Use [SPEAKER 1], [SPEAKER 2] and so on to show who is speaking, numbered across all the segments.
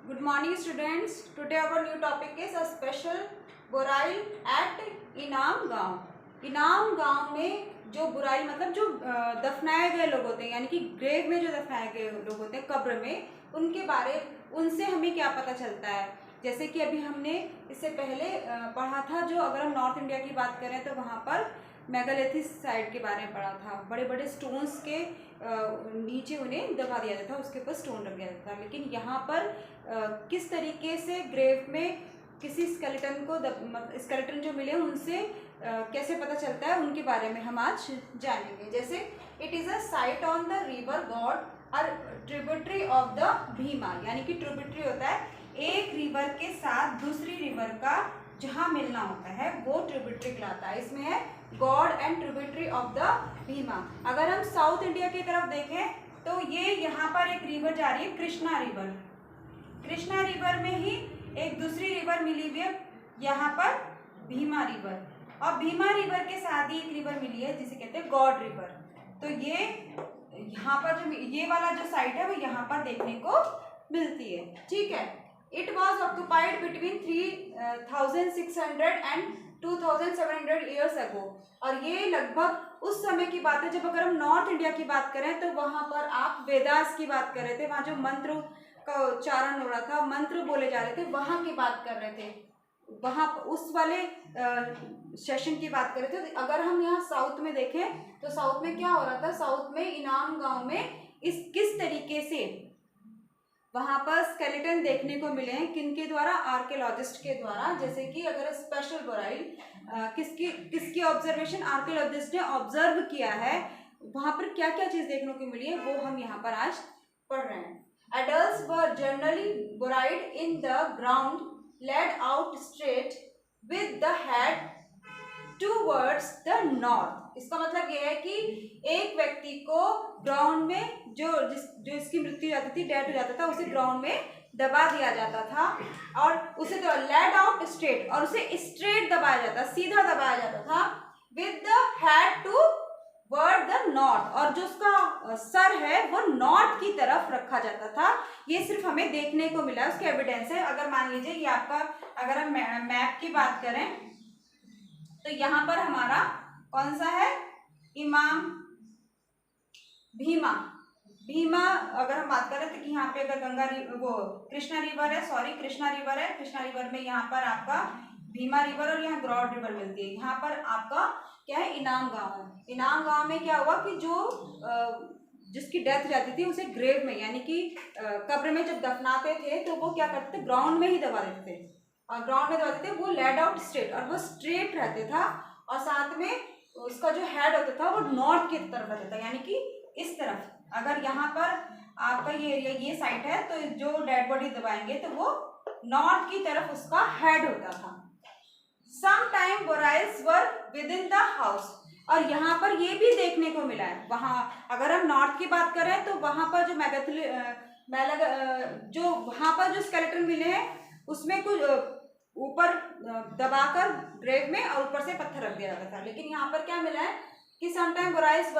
[SPEAKER 1] Good morning students. Today our new topic is a special बुराई at इनाम गांव। इनाम गांव में जो बुराई मतलब जो दफनाए गए लोग होते हैं, यानी कि ग्रेव में जो दफनाए गए लोग होते हैं कब्र में, उनसे हमें क्या पता चलता है। जैसे कि अभी हमने इससे पहले पढ़ा था, जो अगर हम नॉर्थ इंडिया की बात करें तो वहाँ पर मेगालिथिक साइट के बारे में पढ़ा था। बड़े बड़े स्टोन्स के नीचे उन्हें दबा दिया जाता था, उसके ऊपर स्टोन रख दिया जाता था। लेकिन यहाँ पर किस तरीके से ग्रेव में किसी स्केलेटन जो मिले उनसे कैसे पता चलता है, उनके बारे में हम आज जानेंगे। जैसे it is a site on the river God और ट्रिब्यूटरी ऑफ द भीमा, यानी कि ट्रिब्यूटरी होता है एक रिवर के साथ दूसरी रिवर का जहाँ मिलना होता है वो ट्रिब्यूटरी कहलाता है। इसमें है God and tributary of the Bhima. अगर हम साउथ इंडिया की तरफ देखें तो ये यहाँ पर एक रिवर जा रही है, कृष्णा रिवर। कृष्णा रिवर में ही एक दूसरी रिवर मिली हुई है यहाँ पर भीमा रिवर, और भीमा रिवर के साथ ही एक रिवर मिली है जिसे कहते हैं गॉड रिवर। तो ये यहाँ पर जो ये वाला जो साइट है वो यहाँ पर देखने को मिलती है। ठीक है। It was occupied between 3600 and 2700 years ago. और ये लगभग उस समय की बात है जब अगर हम नॉर्थ इंडिया की बात करें तो वहाँ पर आप वेदास की बात कर रहे थे, वहाँ जो मंत्र का उच्चारण हो रहा था, मंत्र बोले जा रहे थे, वहाँ की बात कर रहे थे, वहाँ उस वाले सेशन की बात कर रहे थे। अगर हम यहाँ साउथ में देखें तो साउथ में क्या हो रहा था, साउथ में इनाम गांव में किस तरीके से वहाँ पर स्केलेटन देखने को मिले हैं, किनके द्वारा, आर्कियोलॉजिस्ट के द्वारा। जैसे कि अगर स्पेशल बुराई किसकी ऑब्जर्वेशन, आर्कियोलॉजिस्ट ने ऑब्जर्व किया है, वहाँ पर क्या क्या चीज़ देखने को मिली है वो हम यहाँ पर आज पढ़ रहे हैं। Adults were generally buried in the ground, laid out straight with the head towards the north। इसका मतलब यह है कि एक व्यक्ति को ग्राउंड में जो इसकी मृत्यु हो जाती थी, डेथ हो जाता था, उसे ग्राउंड में दबा दिया जाता था, और उसे तो लेड आउट स्ट्रेट, और उसे स्ट्रेट दबाया जाता, सीधा दबाया जाता था, with the head toward the north, और जो उसका सर है वो नॉर्थ की तरफ रखा जाता था। ये सिर्फ हमें देखने को मिला है, उसके एविडेंस है। अगर मान लीजिए ये आपका, अगर हम मैप की बात करें तो यहाँ पर हमारा कौन सा है, इमाम भीमा। भीमा अगर हम बात करें तो यहाँ पे अगर वो कृष्णा रिवर है, कृष्णा रिवर में यहाँ पर आपका भीमा रिवर और यहाँ ग्रॉड रिवर मिलती है। यहाँ पर आपका क्या है, इनाम गांव है। इनाम गांव में क्या हुआ कि जो जिसकी डेथ जाती थी उसे ग्रेव में, यानी कि कब्र में जब दफनाते थे तो वो क्या करते थे, ग्राउंड में ही दबा देते थे, और ग्राउंड में दबा देते थे, वो लेड आउट स्ट्रेट, और वो स्ट्रेट रहते था, और साथ में उसका जो हेड होता था वो नॉर्थ की तरफ रहता था, यानी कि इस तरफ। अगर यहाँ पर आपका ये एरिया, ये साइड है, तो जो डेड बॉडी दबाएंगे तो वो नॉर्थ की तरफ उसका हेड होता था। Some time burials were within the house, और यहाँ पर ये भी देखने को मिला है। वहाँ अगर हम नॉर्थ की बात करें तो वहाँ पर जो जो वहाँ पर जो स्केलेटन मिले हैं उसमें कुछ ऊपर दबाकर ग्रेव में और ऊपर से पत्थर रख दिया जाता था। लेकिन यहाँ पर क्या मिला है कि sometime burials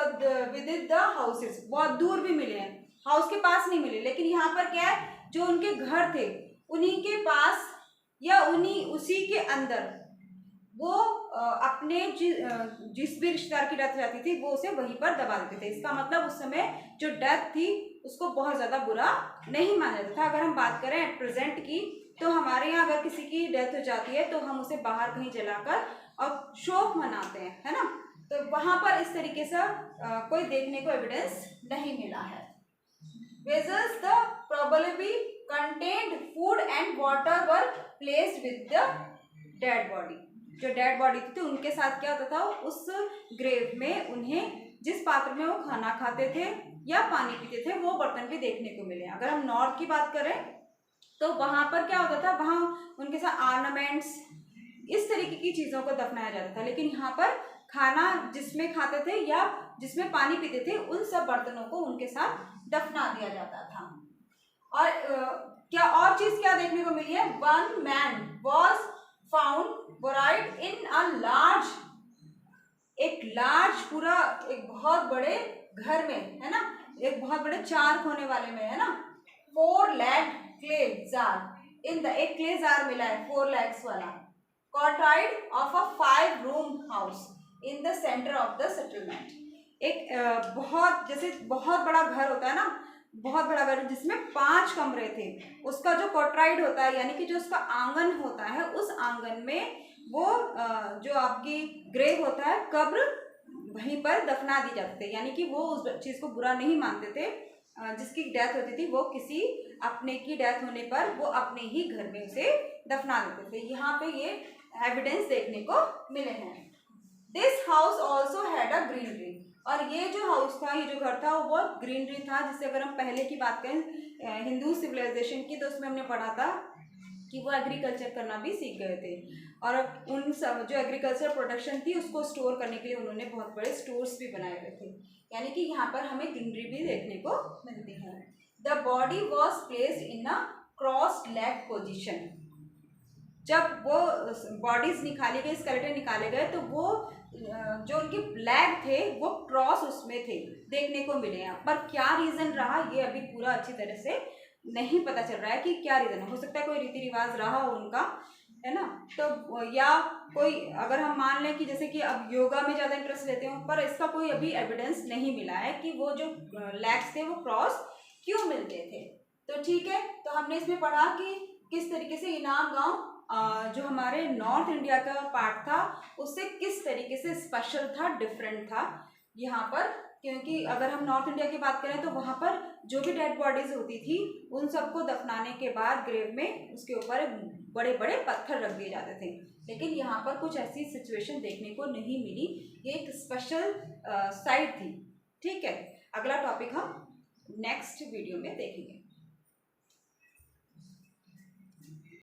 [SPEAKER 1] within the houses, बहुत दूर भी मिले हैं, हाउस के पास नहीं मिले। लेकिन यहाँ पर क्या है, जो उनके घर थे उन्हीं के पास या उसी के अंदर वो अपने जिस भी रिश्तेदार की डेथ हो जाती थी वो उसे वहीं पर दबा देते थे। इसका मतलब उस समय जो डेथ थी उसको बहुत ज़्यादा बुरा नहीं माना जाता था। अगर हम बात करें एट प्रेजेंट की, तो हमारे यहाँ अगर किसी की डेथ हो जाती है तो हम उसे बाहर कहीं जलाकर और शोक मनाते हैं, है ना। तो वहाँ पर इस तरीके से कोई देखने को एविडेंस नहीं मिला है। Vessels the probably contained food and water were placed with the dead body। जो डेड बॉडी थी उनके साथ क्या होता था, उस ग्रेव में उन्हें जिस पात्र में वो खाना खाते थे या पानी पीते थे वो बर्तन भी देखने को मिले। अगर हम नॉर्थ की बात करें तो वहाँ पर क्या होता था, वहाँ उनके साथ आर्नामेंट्स, इस तरीके की चीज़ों को दफनाया जाता था। लेकिन यहाँ पर खाना जिसमें खाते थे या जिसमें पानी पीते थे उन सब बर्तनों को उनके साथ दफना दिया जाता था। और क्या और चीज़ क्या देखने को मिली है, one man was found boride in a large, एक लार्ज पूरा एक बहुत बड़े घर में, है ना, एक बहुत बड़े 4 कोने वाले में, है ना, 4 leg clay jar in the एक क्ले जार मिला है 4 lakhs वाला courtyard of a 5 room house in the centre of the settlement. एक बहुत जैसे बहुत बड़ा घर होता है ना, बहुत बड़ा घर जिसमें 5 कमरे थे, उसका जो कॉर्ट्राइड होता है यानी कि जो उसका आंगन होता है, उस आंगन में वो जो आपकी ग्रेव होता है कब्र वहीं पर दफना दी जाती थी। यानी कि वो उस चीज़ को बुरा नहीं मानते थे। जिसकी डेथ होती थी वो किसी अपने की डेथ होने पर वो अपने ही घर में उसे दफना देते थे। यहाँ पे ये एविडेंस देखने को मिले हैं। This house also had a greenery, और ये जो हाउस था, ये जो घर था, वो बहुत ग्रीनरी था। जिससे अगर हम पहले की बात करें हिंदू सिविलाइजेशन की, तो उसमें हमने पढ़ा था कि वो एग्रीकल्चर करना भी सीख गए थे, और उन सब जो एग्रीकल्चर प्रोडक्शन थी उसको स्टोर करने के लिए उन्होंने बहुत बड़े स्टोर्स भी बनाए हुए थे। यानी कि यहाँ पर हमें ग्रीनरी भी देखने को मिलती है। The body was placed in a cross leg position. जब वो बॉडीज निकाली गई, स्केलेटन निकाले गए, तो वो जो उनके लेग थे वो क्रॉस उसमें थे, देखने को मिले हैं। पर क्या रीज़न रहा ये अभी पूरा अच्छी तरह से नहीं पता चल रहा है कि क्या रीज़न है। हो सकता है कोई रीति रिवाज रहा हो उनका, है ना। तो या कोई अगर हम मान लें कि जैसे कि अब योगा में ज़्यादा इंटरेस्ट लेते हो, पर इसका कोई अभी एविडेंस नहीं मिला है कि वो जो लेग्स थे वो क्रॉस क्यों मिलते थे। तो ठीक है, तो हमने इसमें पढ़ा कि किस तरीके से इनाम गांव जो हमारे नॉर्थ इंडिया का पार्ट था उससे किस तरीके से स्पेशल था, डिफरेंट था यहाँ पर। क्योंकि अगर हम नॉर्थ इंडिया की बात करें तो वहाँ पर जो भी डेड बॉडीज होती थी उन सबको दफनाने के बाद ग्रेव में उसके ऊपर बड़े बड़े पत्थर रख दिए जाते थे। लेकिन यहाँ पर कुछ ऐसी सिचुएशन देखने को नहीं मिली, ये एक स्पेशल साइट थी। ठीक है, अगला टॉपिक हम नेक्स्ट वीडियो में देखेंगे।